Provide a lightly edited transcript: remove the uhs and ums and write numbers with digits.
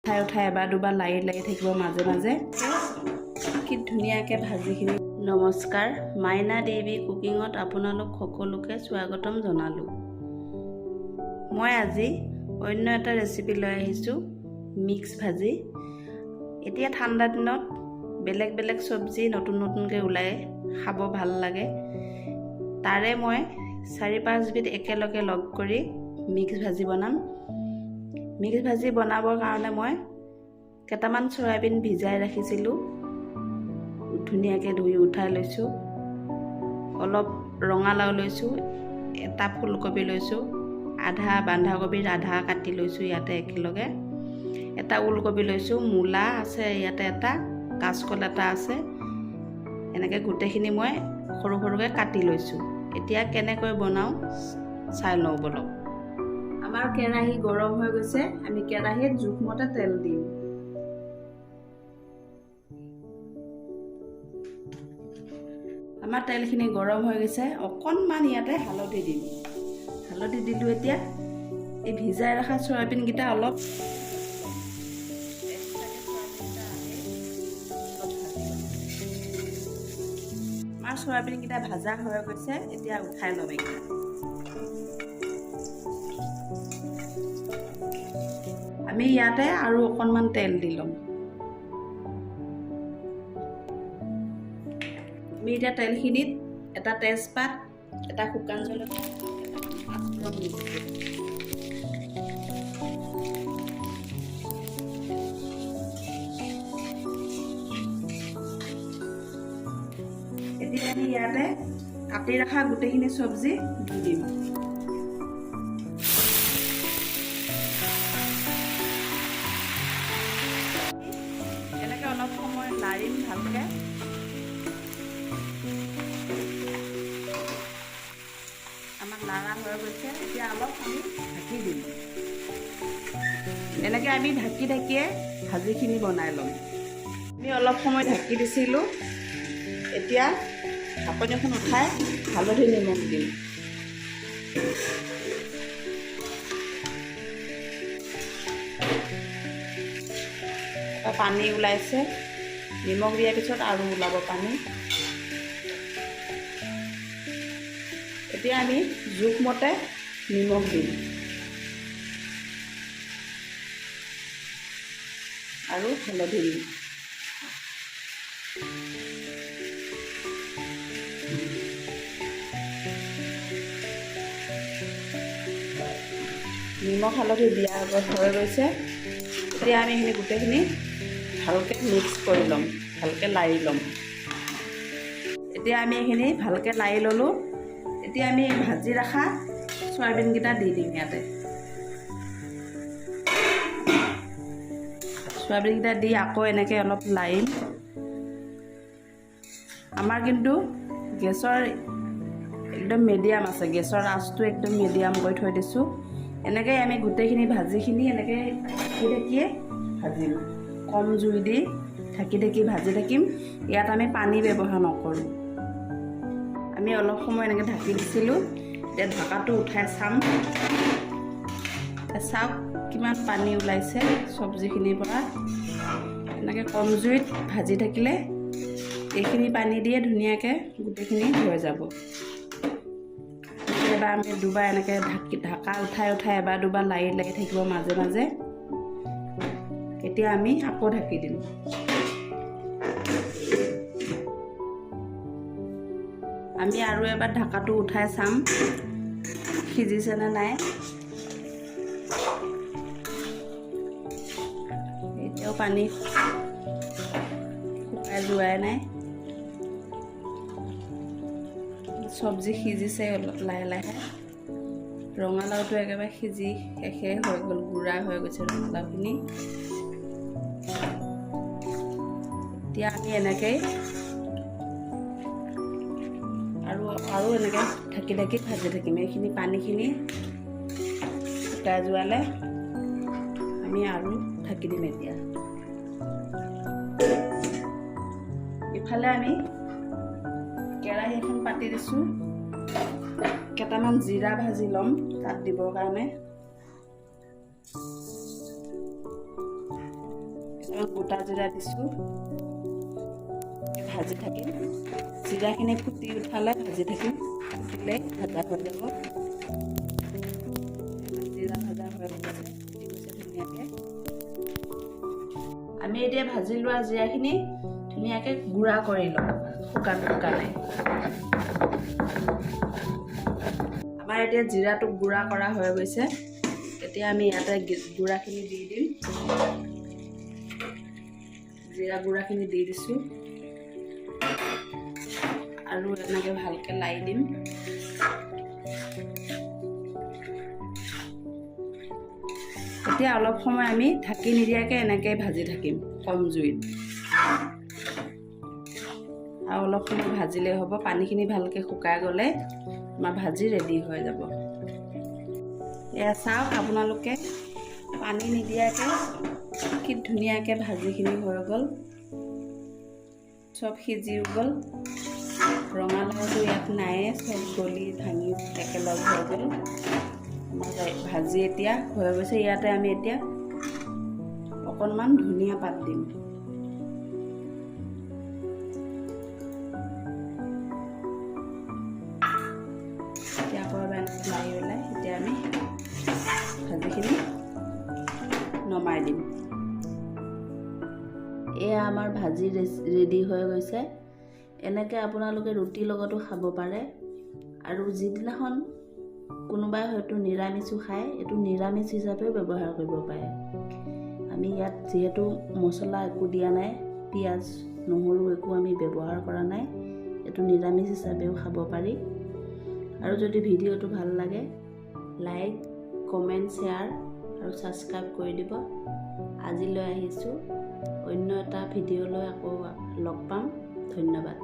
উঠাই এবাৰ দুবাৰ লাৰি লাৰি থাকিব মাজে মাজে। কি ধুনীয়াকৈ ভাজিখিনি। নমস্কাৰ, মাইনা দেৱী কুকিঙত আপোনালোক সকলোকে স্বাগতম জনালোঁ। মই আজি অন্য এটা ৰেচিপি লৈ আহিছোঁ, মিক্স ভাজি। এতিয়া ঠাণ্ডা দিনত বেলেগ বেলেগ চব্জি নতুন নতুনকৈ ওলাই খাব ভাল লাগে। তাৰে মই 4-5 বিধ একেলগে লগ কৰি মিক্স ভাজি বনাম। মিক্স ভাজি বনাবৰ কাৰণে মই কেইটামান চয়াবিন ভিজাই ৰাখিছিলোঁ, ধুনীয়াকৈ ধুই উঠাই লৈছোঁ। অলপ ৰঙালাও লৈছোঁ, এটা ফুলকবি লৈছোঁ, আধা বন্ধাকবিৰ আধা কাটি লৈছোঁ ইয়াতে একেলগে। এটা ওলকবি লৈছোঁ, মূলা আছে ইয়াতে, এটা কাচকল এটা আছে। এনেকৈ গোটেইখিনি মই সৰু সৰুকৈ কাটি লৈছোঁ। এতিয়া কেনেকৈ বনাওঁ চাই লওঁ বলক। আমাৰ কেৰাহী গৰম হৈ গৈছে, আমি কেৰাহীত জোখমতে তেল দিম। আমাৰ তেলখিনি গৰম হৈ গৈছে, অকণমান ইয়াতে হালধি দিম। হালধি দিলোঁ। এতিয়া এই ভিজাই ৰখা চয়াবিনকেইটা অলপ আমাৰ চয়াবিনকেইটা ভাজা হৈ গৈছে, এতিয়া উঠাই ল'ম। আমি ইয়াতে আৰু অকণমান তেল দি ল'ম। আমি এতিয়া তেলখিনিত এটা তেজপাত, এটা শুকান জলকীয়া, এতিয়া আমি ইয়াতে কাটি ৰখা গোটেইখিনি চব্জি দি দিম। এনেকৈ অলপ সময় লাৰিম ভালকৈ। আমাৰ লাৰা হৈ গৈছে, এতিয়া অলপ আমি ঢাকি দিম। এনেকৈ আমি ঢাকি ঢাকিয়ে ভাজিখিনি বনাই ল'ম। আমি অলপ সময় ঢাকি দিছিলোঁ, এতিয়া ঢাকনিখন উঠাই হালধি নিমখ দিম। এটা পানী ওলাইছে, নিমখ দিয়াৰ পিছত আৰু ওলাব পানী। এতিয়া আমি জোখমতে নিমখ দিম আৰু হালধি দিম। নিমখ হালধি দিয়াৰ হৈ গৈছে, এতিয়া আমি এইখিনি গোটেইখিনি ভালকৈ মিক্স কৰি ল'ম, ভালকৈ লাৰি ল'ম। এতিয়া আমি এইখিনি ভালকৈ লাৰি ল'লোঁ। এতিয়া আমি ভাজি ৰখা চয়াবিনকেইটা দি দিম ইয়াতে। চয়াবিনকেইটা দি আকৌ এনেকৈ অলপ লাৰিম। আমাৰ কিন্তু গেছৰ একদম মিডিয়াম আছে, গেছৰ আঁচটো একদম মিডিয়াম কৰি থৈ দিছোঁ। এনেকৈ আমি গোটেইখিনি ভাজিখিনি এনেকৈ ঢাকি ঢাকিয়ে ভাজিম। কম জুই দি ঢাকি ঢাকি ভাজি থাকিম। ইয়াত আমি পানী ব্যৱহাৰ নকৰোঁ। আমি অলপ সময় এনেকৈ ঢাকি দিছিলোঁ, এতিয়া ঢাকাটো উঠাই চাম। চাওক কিমান পানী ওলাইছে চব্জিখিনিৰ পৰা। এনেকৈ কম জুইত ভাজি থাকিলে এইখিনি পানী দিয়ে ধুনীয়াকৈ গোটেইখিনি হৈ যাব। এবাৰ আমি দুবাৰ এনেকৈ ঢাকা উঠাই উঠাই এবাৰ দুবাৰ লাৰি লাৰি থাকিব মাজে মাজে। এতিয়া আমি আকৌ ঢাকি দিম। আমি আৰু এবাৰ ঢাকাটো উঠাই চাম সিজিছেনে নাই। এতিয়াও পানী শুকাই যোৱাই নাই, চব্জি সিজিছে অলপ লাহে লাহে। ৰঙালাওটো একেবাৰে সিজি শেষে হৈ গ'ল, গুড়া হৈ গৈছে ৰঙালাওখিনি। এতিয়া আমি এনেকৈ আৰু এনেকৈ ঢাকি ঢাকি ভাজি থাকিম। এইখিনি পানীখিনি শুকাই যোৱালে আমি আৰু ঢাকি দিম। এতিয়া ইফালে আমি কেৰাহী এখন পাতি দিছোঁ, কেইটামান জিৰা ভাজি ল'ম তাত দিবৰ কাৰণে। গোটা জিৰা দিছোঁ, ভাজি থাকিম। জিৰাখিনি ফুটি উঠালে ভাজি থাকিম, ফুটিলে ভাজা হৈ যাব। জিৰা ভাজা হৈ গৈছে, ফুটি গৈছে ধুনীয়াকৈ। আমি এতিয়া ভাজি লোৱা জিৰাখিনি ধুনীয়াকৈ গুড়া কৰি লওঁ, শুকানে। আমাৰ এতিয়া জিৰাটো গুড়া কৰা হৈ গৈছে। এতিয়া আমি ইয়াতে গুড়াখিনি দি দিম। জিৰা গুড়াখিনি দি দিছোঁ আৰু এনেকৈ ভালকৈ লাই দিম। এতিয়া অলপ সময় আমি ঢাকি নিদিয়াকৈ এনেকৈ ভাজি থাকিম কম জুইত। আৰু অলপ সময় ভাজিলেই হ'ব। পানীখিনি ভালকৈ শুকাই গ'লে আমাৰ ভাজি ৰেডি হৈ যাব। এয়া চাওক আপোনালোকে, পানী নিদিয়াকৈ কি ধুনীয়াকৈ ভাজিখিনি হৈ গ'ল, চব সিজিও গ'ল। ৰঙালাওটো ইয়াত নাইয়ে, চব গলি ভাঙি একেলগ হৈ গ'ল। আমাৰ ভাজি এতিয়া হৈ গৈছে। ইয়াতে আমি এতিয়া অকণমান ধনিয়া পাত দিম। এতিয়া আকৌ লাৰি ওলাই এতিয়া আমি ভাজিখিনি নমাই দিম। এয়া আমাৰ ভাজি ৰেডি হৈ গৈছে। এনেকৈ আপোনালোকে ৰুটিৰ লগতো খাব পাৰে। আৰু যিদিনাখন কোনোবাই হয়তো নিৰামিষো খায়, এইটো নিৰামিষ হিচাপেও ব্যৱহাৰ কৰিব পাৰে। আমি ইয়াত যিহেতু মছলা একো দিয়া নাই, পিঁয়াজ নহৰু একো আমি ব্যৱহাৰ কৰা নাই, এইটো নিৰামিষ হিচাপেও খাব পাৰি। আৰু যদি ভিডিঅ'টো ভাল লাগে, লাইক, কমেণ্ট, শ্বেয়াৰ আৰু ছাবস্ক্ৰাইব কৰি দিব। আজিলৈ আহিছোঁ, অন্য এটা ভিডিঅ'লৈ আকৌ লগ পাম। ধন্যবাদ।